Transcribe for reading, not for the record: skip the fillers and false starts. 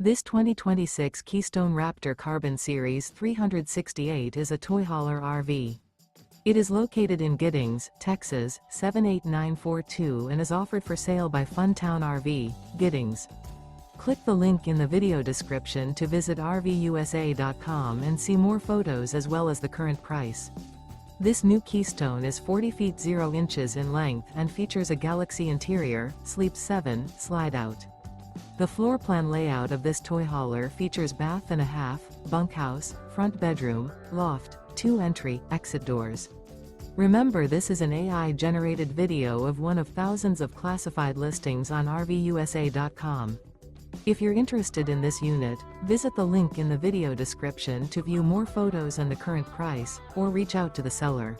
This 2026 Keystone Raptor Carbon Series 368 is a toy hauler RV. It is located in Giddings, Texas, 78942 and is offered for sale by Funtown RV, Giddings. Click the link in the video description to visit RVUSA.com and see more photos as well as the current price. This new Keystone is 40 feet 0 inches in length and features a Galaxy interior, sleeps 7, Slideout. The floor plan layout of this toy hauler features bath and a half, bunkhouse, front bedroom, loft, 2 entry, exit doors. Remember, this is an AI-generated video of one of thousands of classified listings on RVUSA.com. If you're interested in this unit, visit the link in the video description to view more photos and the current price, or reach out to the seller.